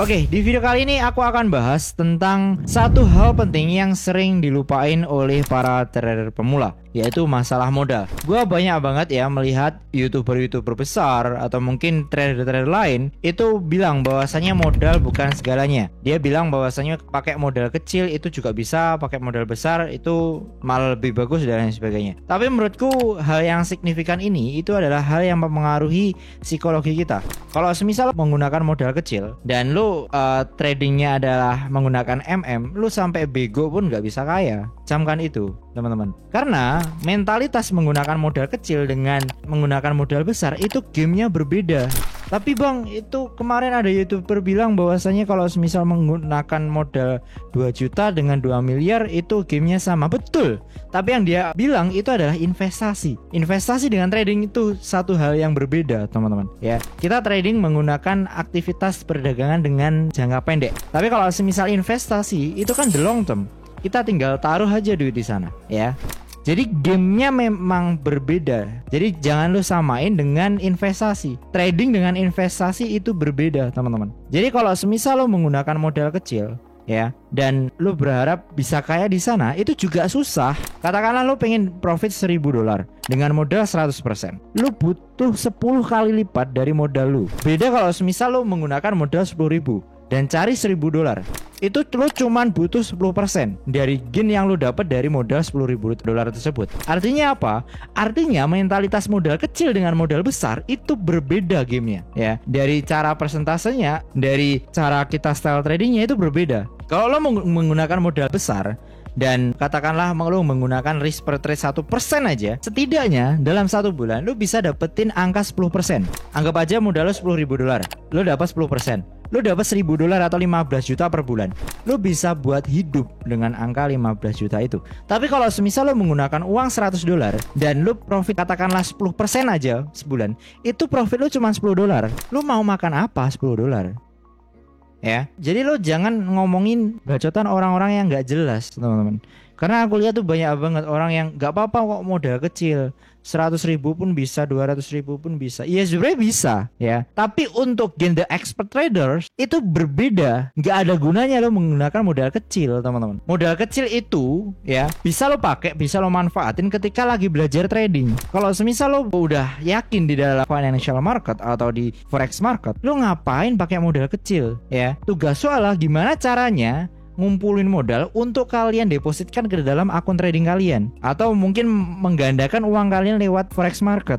Oke, di video kali ini aku akan bahas tentang satu hal penting yang sering dilupain oleh para trader pemula, yaitu masalah modal. Gua banyak banget ya melihat YouTuber besar atau mungkin trader-trader lain itu bilang bahwasanya modal bukan segalanya. Dia bilang bahwasanya pakai modal kecil itu juga bisa, pakai modal besar itu malah lebih bagus dan lain sebagainya. Tapi menurutku hal yang signifikan ini itu adalah hal yang mempengaruhi psikologi kita. Kalau semisal menggunakan modal kecil dan lu tradingnya adalah menggunakan lu sampai bego pun nggak bisa kaya. Camkan itu teman-teman. Karena mentalitas menggunakan modal kecil dengan menggunakan modal besar itu gamenya berbeda. Tapi bang, itu kemarin ada YouTuber bilang bahwasanya kalau semisal menggunakan modal 2 juta dengan 2 miliar itu gamenya sama. Betul. Tapi yang dia bilang itu adalah investasi. Investasi dengan trading itu satu hal yang berbeda teman-teman. Ya, kita trading menggunakan aktivitas perdagangan dengan jangka pendek. Tapi kalau semisal investasi itu kan the long term. Kita tinggal taruh aja duit di sana, ya. Jadi gamenya memang berbeda. Jadi jangan lu samain dengan investasi. Trading dengan investasi itu berbeda teman-teman. Jadi kalau semisal lu menggunakan modal kecil, ya, dan lu berharap bisa kaya di sana, itu juga susah. Katakanlah lu pengen profit $1.000 dengan modal 100%. Lu butuh 10 kali lipat dari modal lu. Beda kalau semisal lu menggunakan modal 10.000 dan cari $1.000. Itu lu cuman butuh 10% dari gain yang lu dapat dari modal $10.000 tersebut. Artinya apa? Artinya mentalitas modal kecil dengan modal besar itu berbeda gamenya, ya. Dari cara persentasenya, dari cara kita style tradingnya itu berbeda. Kalau lo menggunakan modal besar dan katakanlah lo menggunakan risk per trade 1% aja, setidaknya dalam 1 bulan lo bisa dapetin angka 10%. Anggap aja modal lo $10.000, lo dapat 10%. Lo dapat $1.000 atau 15 juta per bulan. Lo bisa buat hidup dengan angka 15 juta itu. Tapi kalau semisal lo menggunakan uang $100 dan lo profit katakanlah 10% aja sebulan, itu profit lo cuma $10. Lo mau makan apa $10? Ya, jadi lo jangan ngomongin bacotan orang-orang yang gak jelas teman-teman. Karena aku lihat tuh banyak banget orang yang gak apa-apa kok modal kecil, 100.000 pun bisa, 200.000 pun bisa. Iya sebenarnya bisa, ya. Tapi untuk gain the expert traders itu berbeda. Gak ada gunanya lo menggunakan modal kecil teman-teman. Modal kecil itu, ya, bisa lo pakai, bisa lo manfaatin ketika lagi belajar trading. Kalau semisal lo udah yakin di dalam financial market atau di forex market, lo ngapain pakai modal kecil, ya? Tugas soalnya gimana caranya ngumpulin modal untuk kalian depositkan ke dalam akun trading kalian, atau mungkin menggandakan uang kalian lewat forex market.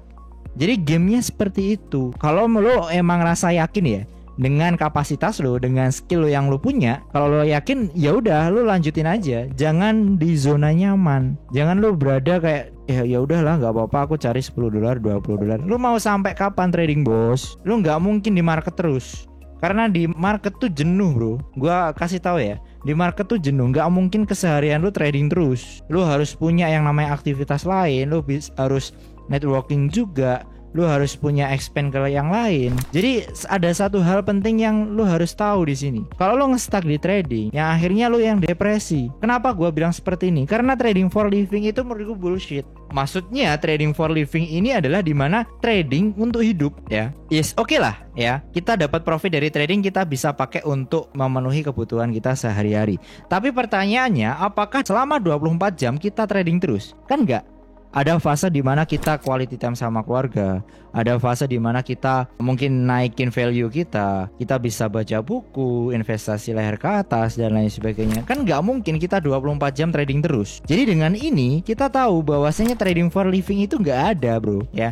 Jadi gamenya seperti itu. Kalau lo emang rasa yakin ya dengan kapasitas lo, dengan skill lo yang lo punya, kalau lo yakin ya udah lo lanjutin aja. Jangan di zona nyaman. Jangan lo berada kayak ya udahlah nggak apa-apa aku cari $10, $20. Lo mau sampai kapan trading bos? Lo nggak mungkin di market terus. Karena di market tuh jenuh bro. Gua kasih tahu ya, di market tuh jenuh. Gak mungkin keseharian lu trading terus. Lu harus punya yang namanya aktivitas lain. Lu harus networking juga. Lu harus punya expand ke yang lain. Jadi ada satu hal penting yang lu harus tahu di sini. Kalau lu nge-stuck di trading, yang akhirnya lu yang depresi. Kenapa gua bilang seperti ini? Karena trading for living itu menurutku bullshit. Maksudnya trading for living ini adalah dimana trading untuk hidup, ya. Yes, oke lah, ya. Kita dapat profit dari trading, kita bisa pakai untuk memenuhi kebutuhan kita sehari-hari. Tapi pertanyaannya, apakah selama 24 jam kita trading terus? Kan enggak. Ada fase di mana kita quality time sama keluarga. Ada fase di mana kita mungkin naikin value kita. Kita bisa baca buku, investasi leher ke atas dan lain sebagainya. Kan nggak mungkin kita 24 jam trading terus. Jadi dengan ini kita tahu bahwasanya trading for living itu nggak ada bro, ya.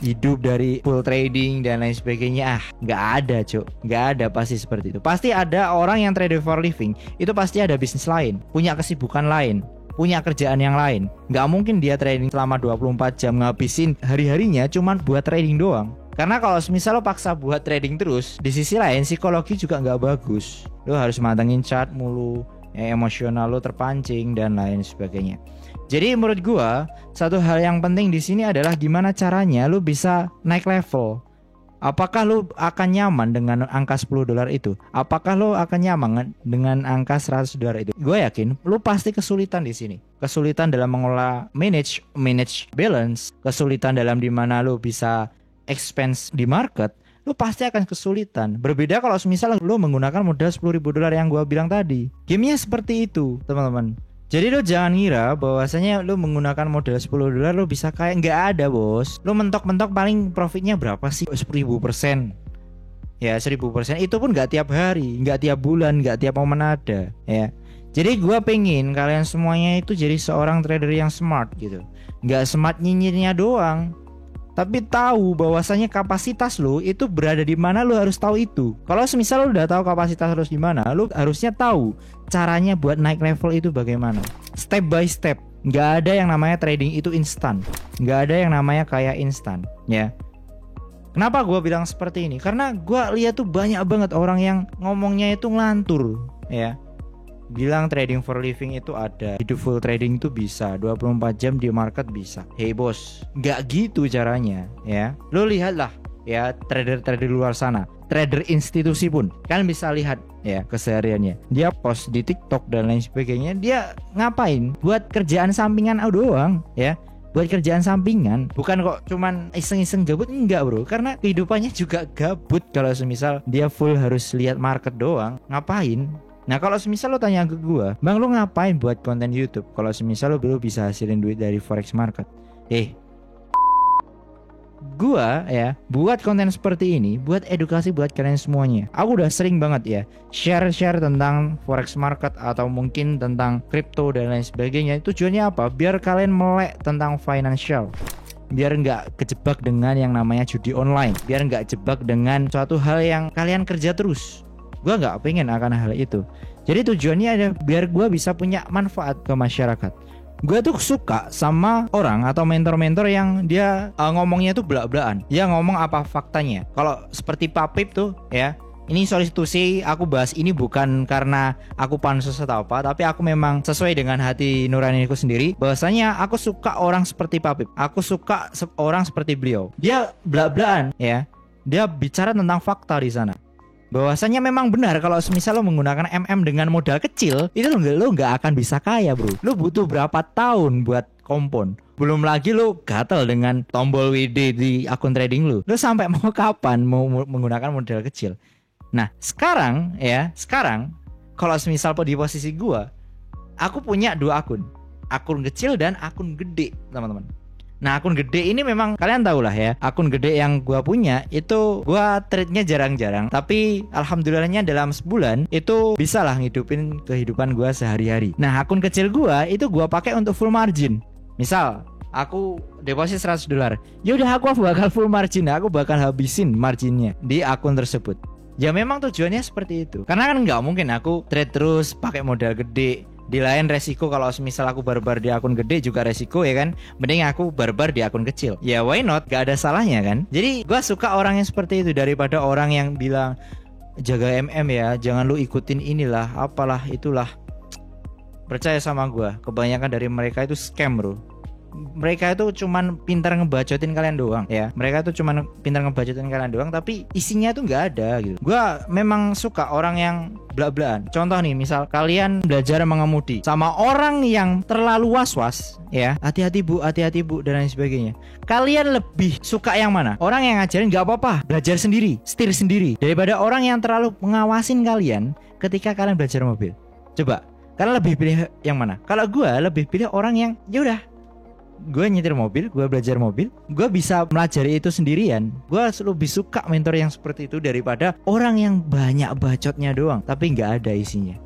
Hidup dari full trading dan lain sebagainya nggak ada cuk. Nggak ada pasti seperti itu. Pasti ada orang yang trading for living. Itu pasti ada bisnis lain, punya kesibukan lain, punya kerjaan yang lain. Nggak mungkin dia trading selama 24 jam ngabisin hari-harinya cuman buat trading doang. Karena kalau misal lo paksa buat trading terus, di sisi lain psikologi juga nggak bagus. Lo harus mantengin chart mulu, emosional lo terpancing dan lain sebagainya. Jadi menurut gua, satu hal yang penting di sini adalah gimana caranya lo bisa naik level. Apakah lo akan nyaman dengan angka $10 itu? Apakah lo akan nyaman dengan angka $100 itu? Gue yakin lo pasti kesulitan di sini. Kesulitan dalam mengelola manage balance, kesulitan dalam dimana lo bisa expense di market, lu pasti akan kesulitan. Berbeda kalau misalnya lu menggunakan modal $10.000 yang gua bilang tadi. Gamenya seperti itu, teman-teman. Jadi lu jangan ngira bahwasanya lu menggunakan modal $10 lu bisa kaya. Nggak ada, bos. Lu mentok-mentok paling profitnya berapa sih? 1000%. Ya 1000%, itu pun nggak tiap hari, nggak tiap bulan, nggak tiap momen ada ya. Jadi gua pengen kalian semuanya itu jadi seorang trader yang smart gitu. Nggak smart nyinyirnya doang, tapi tahu bahwasanya kapasitas lu itu berada di mana. Lu harus tahu itu. Kalau semisal lu udah tahu kapasitas lu di mana, lu harusnya tahu caranya buat naik level itu bagaimana. Step by step. Nggak ada yang namanya trading itu instan. Nggak ada yang namanya kayak instan ya. Kenapa gue bilang seperti ini? Karena gue lihat tuh banyak banget orang yang ngomongnya itu ngelantur ya. Bilang trading for living itu ada, hidup full trading itu bisa, 24 jam di market bisa. Hey bos, gak gitu caranya ya. Lo lihatlah ya trader-trader di luar sana, trader institusi pun kalian bisa lihat ya kesehariannya. Dia post di TikTok dan lain sebagainya. Dia ngapain? Buat kerjaan sampingan doang ya. Buat kerjaan sampingan, bukan kok cuman iseng-iseng gabut, enggak bro. Karena kehidupannya juga gabut. Kalau semisal dia full harus lihat market doang, ngapain? Nah kalau semisal lo tanya ke gue, bang lo ngapain buat konten YouTube? Kalau semisal lo bisa hasilin duit dari forex market, gua ya buat konten seperti ini buat edukasi buat kalian semuanya. Aku udah sering banget ya share tentang forex market atau mungkin tentang kripto dan lain sebagainya. Tujuannya apa? Biar kalian melek tentang financial, biar nggak kejebak dengan yang namanya judi online, biar nggak jebak dengan suatu hal yang kalian kerja terus. Gua nggak pengen akan hal itu. Jadi tujuannya ada biar gua bisa punya manfaat ke masyarakat. Gue tuh suka sama orang atau mentor-mentor yang dia ngomongnya tuh belak-belakan. Dia ngomong apa faktanya. Kalau seperti Papip tuh ya, ini institusi aku bahas ini bukan karena aku pansus atau apa, tapi aku memang sesuai dengan hati nuraniku sendiri. Bahwasanya aku suka orang seperti Papip. Aku suka orang seperti beliau. Dia belak-belakan ya. Dia bicara tentang fakta di sana. Bahwasanya memang benar kalau semisal lo menggunakan dengan modal kecil, itu lo nggak akan bisa kaya bro. Lo butuh berapa tahun buat kompon. Belum lagi lo gatel dengan tombol WD di akun trading lo. Lo sampai mau kapan mau menggunakan modal kecil? Nah sekarang kalau semisal di posisi gua, aku punya 2 akun. Akun kecil dan akun gede teman-teman. Nah akun gede ini memang kalian tahu lah ya, akun gede yang gua punya itu gua trade-nya jarang-jarang, tapi alhamdulillahnya dalam sebulan itu bisa lah ngidupin kehidupan gua sehari-hari. Nah akun kecil gua itu gua pakai untuk full margin. Misal aku deposit $100, yaudah aku bakal full margin, aku bakal habisin marginnya di akun tersebut. Ya memang tujuannya seperti itu. Karena kan nggak mungkin aku trade terus pakai modal gede. Di lain resiko, kalau misal aku barbar di akun gede juga resiko ya kan. Mending aku barbar di akun kecil. Ya why not, gak ada salahnya kan. Jadi gue suka orang yang seperti itu daripada orang yang bilang jaga ya, jangan lu ikutin inilah apalah itulah. Percaya sama gue, kebanyakan dari mereka itu scam bro. Mereka itu cuman pintar ngebacotin kalian doang ya. Mereka itu cuman pintar ngebacotin kalian doang, tapi isinya tuh nggak ada gitu. Gua memang suka orang yang blak-blakan. Contoh nih, misal kalian belajar mengemudi sama orang yang terlalu was-was ya, hati-hati bu dan lain sebagainya. Kalian lebih suka yang mana? Orang yang ngajarin nggak apa-apa, belajar sendiri, setir sendiri, daripada orang yang terlalu mengawasin kalian ketika kalian belajar mobil. Coba kalian lebih pilih yang mana? Kalau gue lebih pilih orang yang yaudah, gue nyetir mobil, gue belajar mobil, gue bisa melajari itu sendirian. Gue lebih suka mentor yang seperti itu daripada orang yang banyak bacotnya doang tapi nggak ada isinya.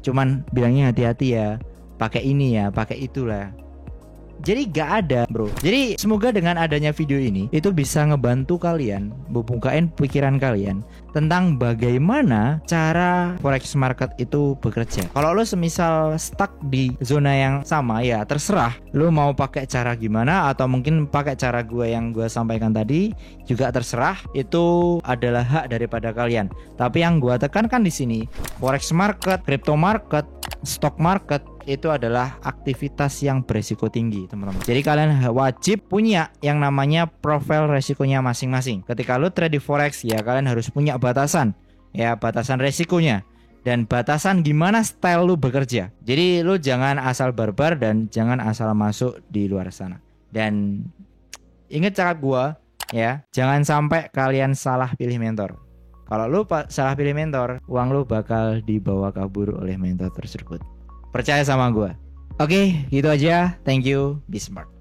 Cuman bilangnya hati-hati ya, pakai ini ya, pakai itulah. Jadi gak ada bro. Jadi semoga dengan adanya video ini itu bisa ngebantu kalian, membukain pikiran kalian tentang bagaimana cara forex market itu bekerja. Kalau lo semisal stuck di zona yang sama ya terserah lo mau pakai cara gimana, atau mungkin pakai cara gue yang gue sampaikan tadi juga terserah. Itu adalah hak daripada kalian. Tapi yang gue tekankan di sini, forex market, crypto market, stock market itu adalah aktivitas yang beresiko tinggi teman-teman. Jadi kalian wajib punya yang namanya profil resikonya masing-masing. Ketika lo trade di forex ya kalian harus punya batasan ya, batasan resikonya dan batasan gimana style lo bekerja. Jadi lo jangan asal barbar dan jangan asal masuk di luar sana. Dan ingat cakap gua, ya. Jangan sampai kalian salah pilih mentor. Kalau lu salah pilih mentor, uang lu bakal dibawa kabur oleh mentor tersebut. Percaya sama gue. Oke, gitu aja. Thank you. Be smart.